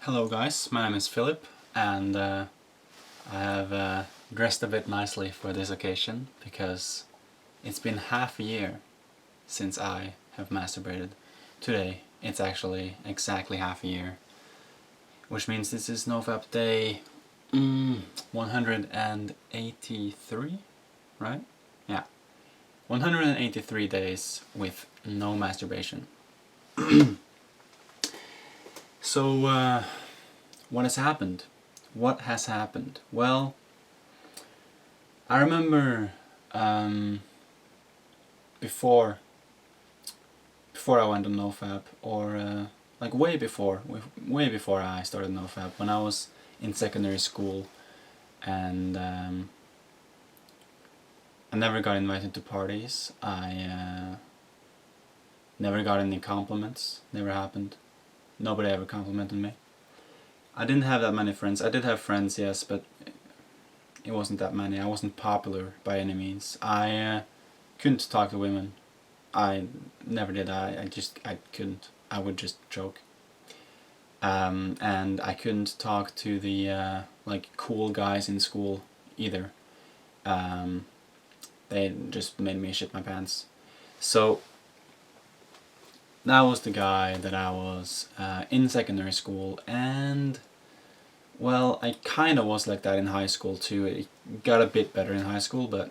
Hello guys, my name is Philip and I have dressed a bit nicely for this occasion because it's been half a year since I have masturbated. Today it's actually exactly half a year, which means this is NoFap day 183, right? Yeah, 183 days with no masturbation. So, what has happened? What has happened? Well, I remember before I went on NoFap, or like way before I started NoFap, when I was in secondary school, and I never got invited to parties. I never got any compliments. Never happened. Nobody ever complimented me. I didn't have that many friends. I did have friends, yes, but it wasn't that many. I wasn't popular by any means. I couldn't talk to women. I never did. I couldn't. I would just joke. And I couldn't talk to the like cool guys in school either. They just made me shit my pants. So that was the guy that I was in secondary school, and well, I kind of was like that in high school too. It got a bit better in high school, but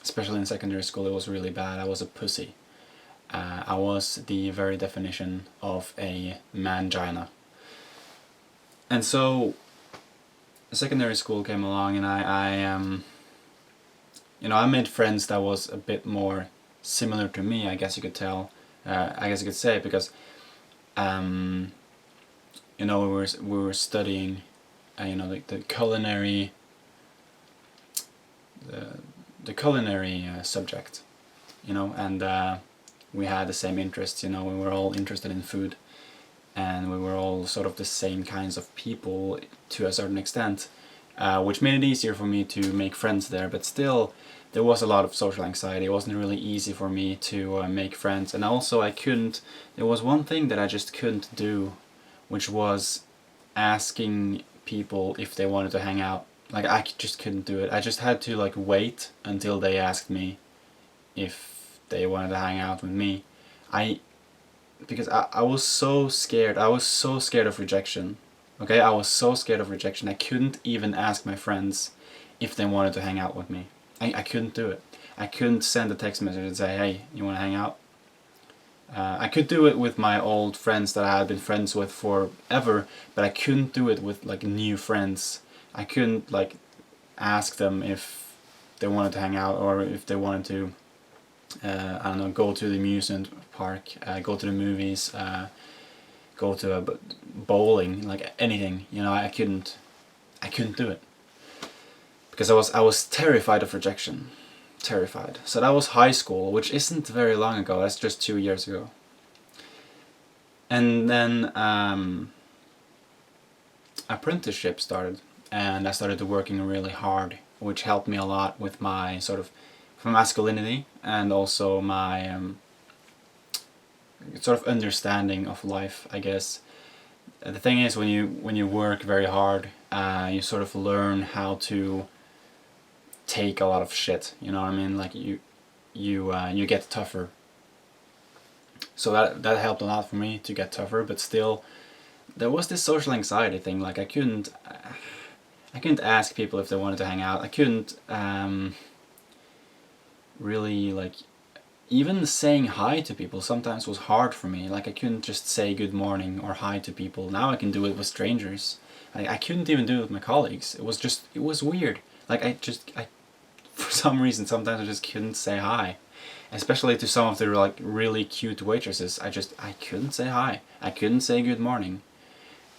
especially in secondary school it was really bad. I was a pussy. I was the very definition of a mangina. And so secondary school came along, and I made friends that was a bit more similar to me, I guess you could tell. I guess you could say, because we were studying the culinary subject, and we had the same interests. We were all interested in food, and we were all sort of the same kinds of people to a certain extent, which made it easier for me to make friends there. But still, there was a lot of social anxiety. It wasn't really easy for me to make friends, and also there was one thing that I just couldn't do, which was asking people if they wanted to hang out. Like, I just couldn't do it. I just had to like wait until they asked me if they wanted to hang out with me. Because I was so scared. I was so scared of rejection. Okay, I was so scared of rejection. I couldn't even ask my friends if they wanted to hang out with me. I couldn't do it. I couldn't send a text message and say, hey, you want to hang out? I could do it with my old friends that I had been friends with forever, but I couldn't do it with like new friends. I couldn't like ask them if they wanted to hang out, or if they wanted to, I don't know, go to the amusement park, go to the movies, go to a bowling, like anything. I couldn't do it because I was terrified of rejection. Terrified. So that was high school, which isn't very long ago. That's just 2 years ago. And then apprenticeship started, and I started working really hard, which helped me a lot with my sort of masculinity, and also my sort of understanding of life, I guess. The thing is, when you work very hard, you sort of learn how to take a lot of shit, you know what I mean? Like you get tougher. So that helped a lot for me to get tougher, but still there was this social anxiety thing. Like I couldn't ask people if they wanted to hang out. I couldn't really, like, even saying hi to people sometimes was hard for me. Like I couldn't just say good morning or hi to people. Now I can do it with strangers. I couldn't even do it with my colleagues. It was weird. Like for some reason, sometimes I just couldn't say hi. Especially to some of the like really cute waitresses. I couldn't say hi. I couldn't say good morning.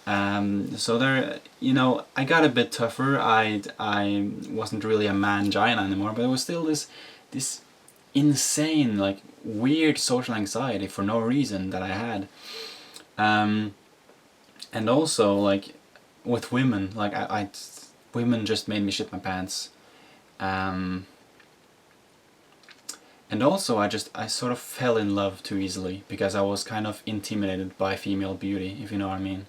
So there, I got a bit tougher. I wasn't really a mangina anymore, but there was still this insane, like, weird social anxiety for no reason that I had. And also, like, with women, like, women just made me shit my pants. And also I sort of fell in love too easily, because I was kind of intimidated by female beauty, if you know what I mean.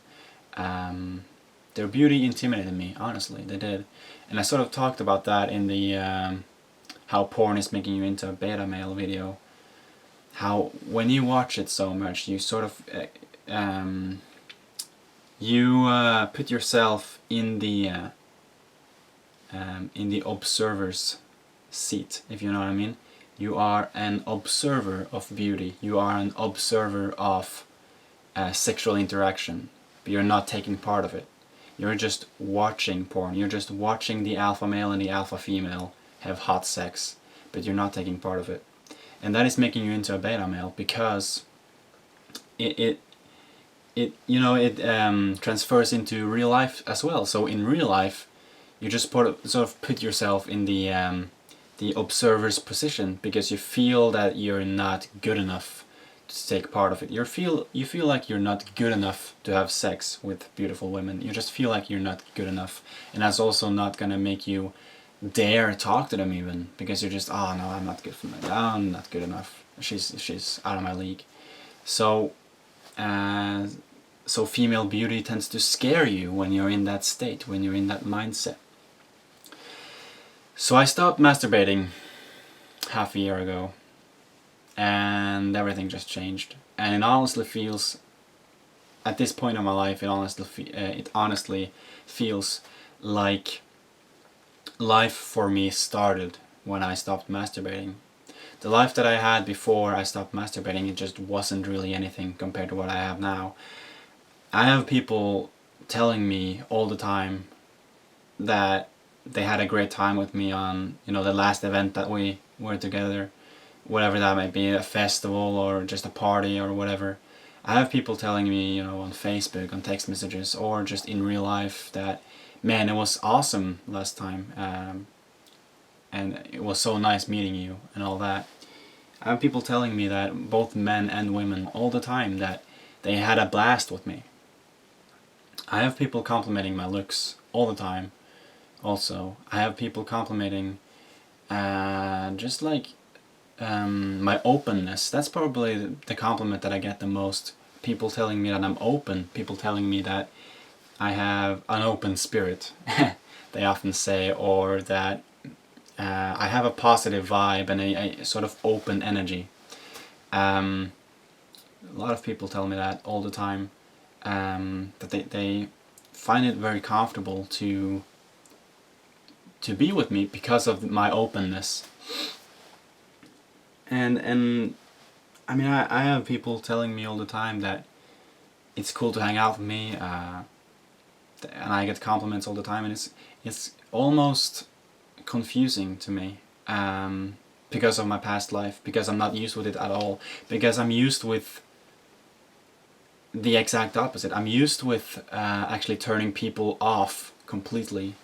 Their beauty intimidated me, honestly, they did. And I sort of talked about that in the how porn is making you into a beta male video. How when you watch it so much, you sort of put yourself in the observer's seat, if you know what I mean. You are an observer of beauty. You are an observer of sexual interaction, but you're not taking part of it. You're just watching porn. You're just watching the alpha male and the alpha female have hot sex, but you're not taking part of it. And that is making you into a beta male, because it transfers into real life as well. So in real life, you just sort of put yourself in the observer's position, because you feel that you're not good enough to take part of it. You feel like you're not good enough to have sex with beautiful women. You just feel like you're not good enough, and that's also not gonna make you dare talk to them even, because you're just, oh no, I'm not good for that. I'm not good enough. She's out of my league. So female beauty tends to scare you when you're in that state, when you're in that mindset. So I stopped masturbating half a year ago, and everything just changed. And it honestly feels, at this point in my life, it honestly feels like life for me started when I stopped masturbating. The life that I had before I stopped masturbating, it just wasn't really anything compared to what I have now. I have people telling me all the time that they had a great time with me on, the last event that we were together, whatever that might be, a festival or just a party or whatever. I have people telling me, on Facebook, on text messages, or just in real life that, man, it was awesome last time, and it was so nice meeting you and all that. I have people telling me that, both men and women, all the time, that they had a blast with me. I have people complimenting my looks all the time. Also, I have people complimenting just like my openness. That's probably the compliment that I get the most. People telling me that I'm open. People telling me that I have an open spirit, they often say, or that I have a positive vibe and a sort of open energy. A lot of people tell me that all the time, that they find it very comfortable to be with me because of my openness. And I mean, I have people telling me all the time that it's cool to hang out with me, and I get compliments all the time, and it's almost confusing to me, because of my past life, because I'm not used with it at all, because I'm used with the exact opposite. I'm used with actually turning people off completely,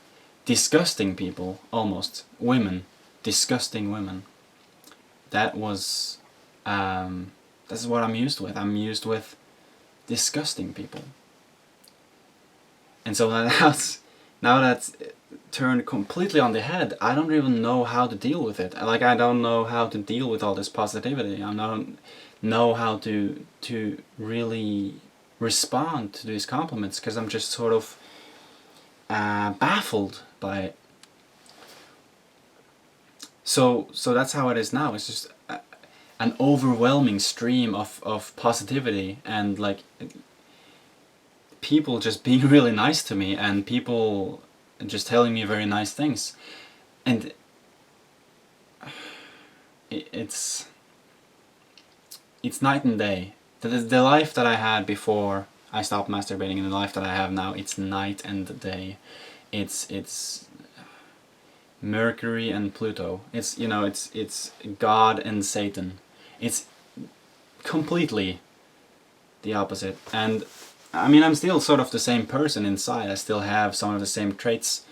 disgusting people, almost, women, disgusting women. That's what I'm used with. I'm used with disgusting people. And so now that's turned completely on the head. I don't even know how to deal with it. Like, I don't know how to deal with all this positivity. I don't know how to really respond to these compliments, because I'm just sort of baffled by it. So that's how it is now. It's just an overwhelming stream of positivity, and like people just being really nice to me, and people just telling me very nice things, and it's night and day. The life that I had before I stopped masturbating and the life that I have now, it's night and day. It's Mercury and Pluto. It's God and Satan. It's completely the opposite. And I mean, I'm still sort of the same person inside. I still have some of the same traits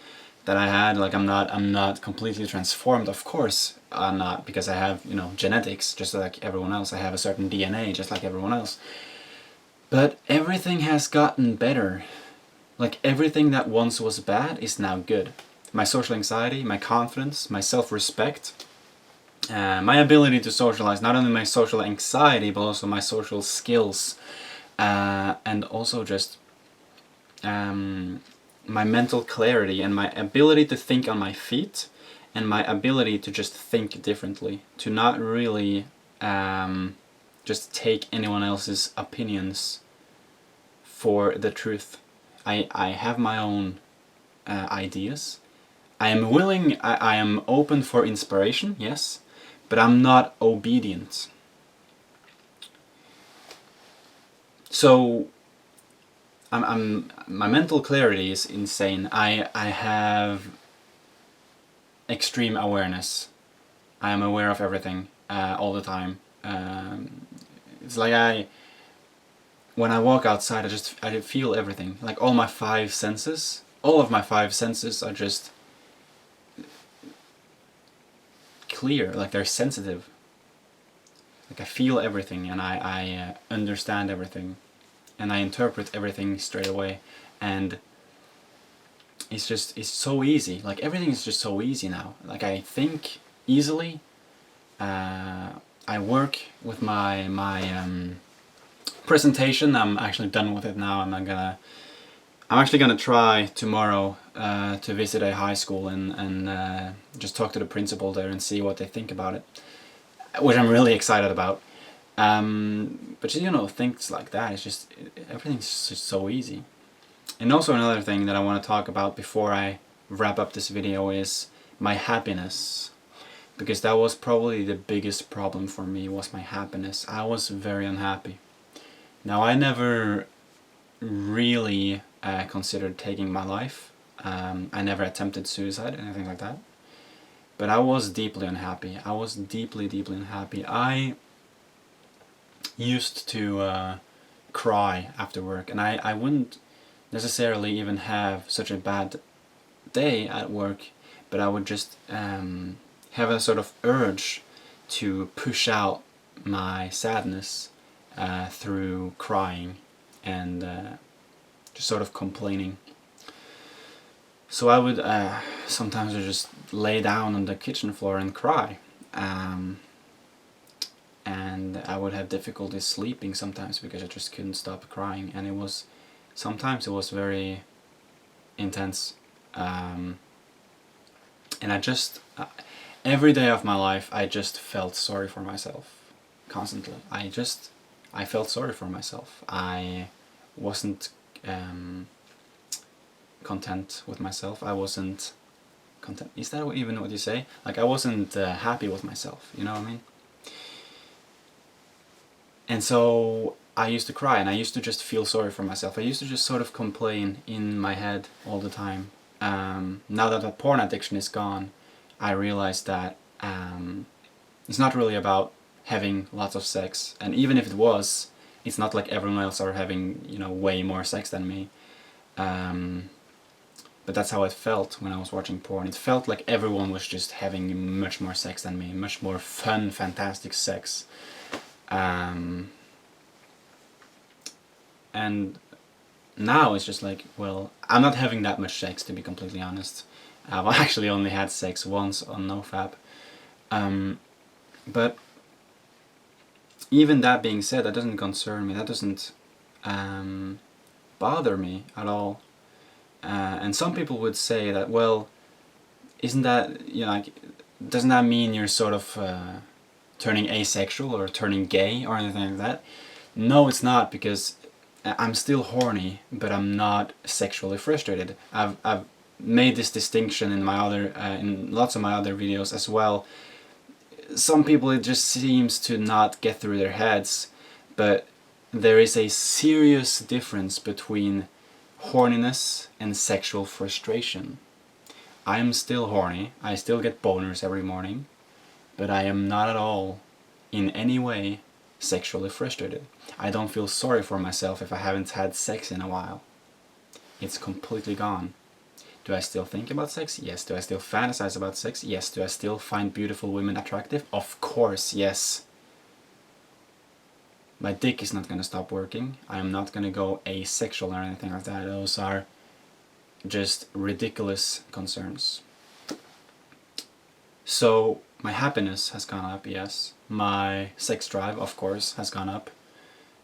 that I had. Like, I'm not completely transformed, of course I'm not, because I have, genetics just like everyone else. I have a certain DNA just like everyone else. But everything has gotten better. Like, everything that once was bad is now good. My social anxiety, my confidence, my self-respect, my ability to socialize, not only my social anxiety but also my social skills, and also just my mental clarity and my ability to think on my feet, and my ability to just think differently, to not really just take anyone else's opinions for the truth. I have my own ideas. I am willing, I am open for inspiration, yes, but I'm not obedient. So my mental clarity is insane. I have extreme awareness. I am aware of everything all the time. It's like when I walk outside, I feel everything. Like all of my five senses are just clear. Like they're sensitive. Like I feel everything, and I understand everything, and I interpret everything straight away, and it's so easy. Like everything is just so easy now. Like I think easily. I work with my presentation. I'm actually done with it now. I'm actually gonna try tomorrow to visit a high school and just talk to the principal there and see what they think about it, which I'm really excited about. But you know, things like that, it's just everything's just so easy. And also another thing that I want to talk about before I wrap up this video is my happiness. Because that was probably the biggest problem for me, was my happiness. I was very unhappy. Now I never really considered taking my life. I never attempted suicide, anything like that. But I was deeply unhappy. I was deeply, deeply unhappy. I used to cry after work, and I wouldn't necessarily even have such a bad day at work, but I would just have a sort of urge to push out my sadness through crying and just sort of complaining. So I would sometimes just lay down on the kitchen floor and cry. And I would have difficulty sleeping sometimes because I just couldn't stop crying, and sometimes it was very intense. And I just every day of my life I just felt sorry for myself constantly. I felt sorry for myself. I wasn't content with myself. I wasn't content. Is that even what you say? Like I wasn't happy with myself. You know what I mean? And so I used to cry, and I used to just feel sorry for myself. I used to just sort of complain in my head all the time. Now that the porn addiction is gone, I realized that it's not really about having lots of sex, and even if it was, it's not like everyone else are having, you know, way more sex than me. But that's how it felt when I was watching porn. It felt like everyone was just having much more sex than me, much more fun, fantastic sex. And now it's just like, well, I'm not having that much sex, to be completely honest. I've actually only had sex once on NoFap. But even that being said, that doesn't concern me. That doesn't bother me at all. And some people would say that, well, isn't that, you know, like, doesn't that mean you're sort of turning asexual or turning gay or anything like that? No, it's not, because I'm still horny, but I'm not sexually frustrated. I've made this distinction in my other in lots of my other videos as well. Some people, it just seems to not get through their heads, but there is a serious difference between horniness and sexual frustration. I am still horny, I still get boners every morning, but I am not at all, in any way, sexually frustrated. I don't feel sorry for myself if I haven't had sex in a while. It's completely gone. Do I still think about sex? Yes. Do I still fantasize about sex? Yes. Do I still find beautiful women attractive? Of course, yes. My dick is not gonna stop working. I am not gonna go asexual or anything like that. Those are just ridiculous concerns. So my happiness has gone up, yes. My sex drive, of course, has gone up.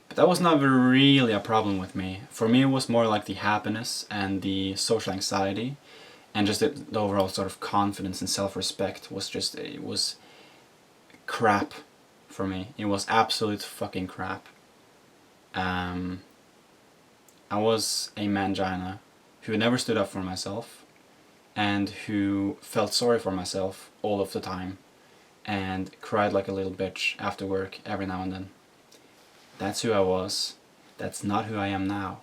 But that was never really a problem with me. For me, it was more like the happiness and the social anxiety, and just the overall sort of confidence and self-respect was just, it was crap for me. It was absolute fucking crap. I was a mangina who never stood up for myself and who felt sorry for myself all of the time and cried like a little bitch after work every now and then. That's who I was. That's not who I am now.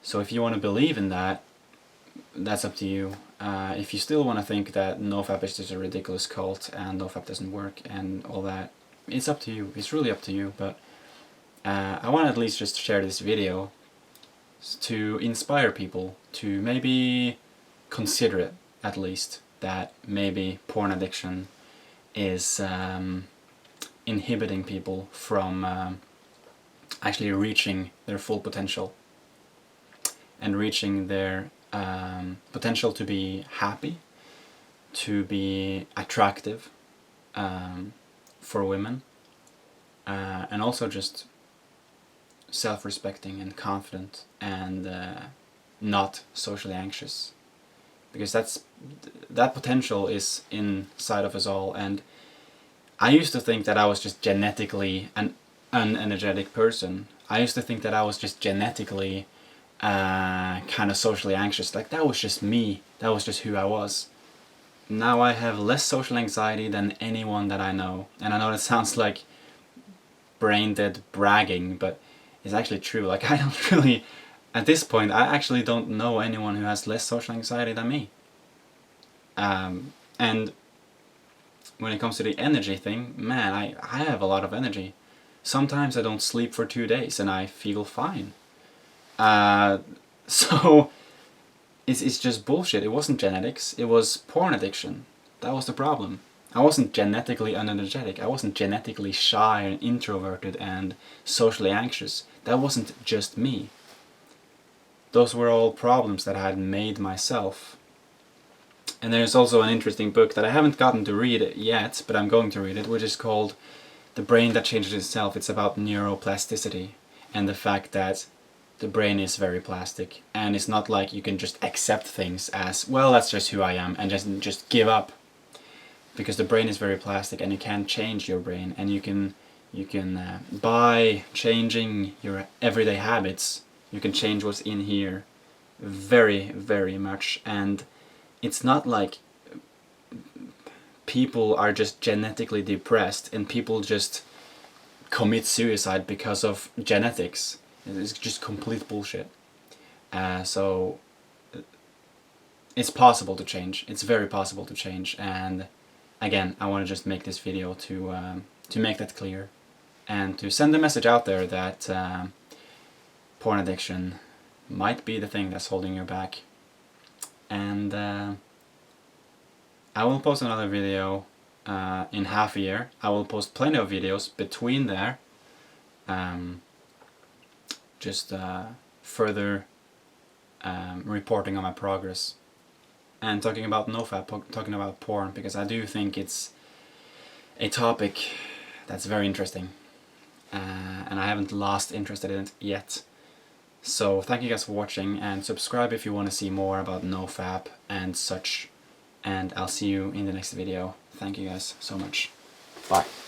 So if you want to believe in that, that's up to you. If you still want to think that NoFap is just a ridiculous cult and NoFap doesn't work and all that, it's up to you. It's really up to you. But I want to at least just share this video to inspire people to maybe consider it, at least, that maybe porn addiction is inhibiting people from actually reaching their full potential and reaching their potential to be happy, to be attractive for women, and also just self-respecting and confident and not socially anxious, because that potential is inside of us all. And I used to think that I was just genetically an unenergetic person. I used to think that I was just genetically kind of socially anxious. Like, that was just me. That was just who I was. Now I have less social anxiety than anyone that I know. And I know that sounds like brain dead bragging, but it's actually true. Like, I don't really, at this point, I actually don't know anyone who has less social anxiety than me. And when it comes to the energy thing, man, I have a lot of energy. Sometimes I don't sleep for 2 days and I feel fine. So it's just bullshit. It wasn't genetics, it was porn addiction. That was the problem. I wasn't genetically unenergetic. I wasn't genetically shy and introverted and socially anxious. That wasn't just me. Those were all problems that I had made myself. And there's also an interesting book that I haven't gotten to read yet, but I'm going to read it, which is called The Brain That Changes Itself. It's about neuroplasticity and the fact that the brain is very plastic, and it's not like you can just accept things as, well, that's just who I am, and just give up. Because the brain is very plastic and you can't change your brain, and you can by changing your everyday habits, you can change what's in here very, very much. And it's not like people are just genetically depressed and people just commit suicide because of genetics. It's just complete bullshit. So it's possible to change. It's very possible to change. And again, I want to just make this video to make that clear and to send a message out there that porn addiction might be the thing that's holding you back. And I will post another video in half a year. I will post plenty of videos between there. Just further reporting on my progress and talking about NoFap, talking about porn, because I do think it's a topic that's very interesting, and I haven't lost interest in it yet. So thank you guys for watching, and subscribe if you want to see more about NoFap and such, and I'll see you in the next video. Thank you guys so much. Bye.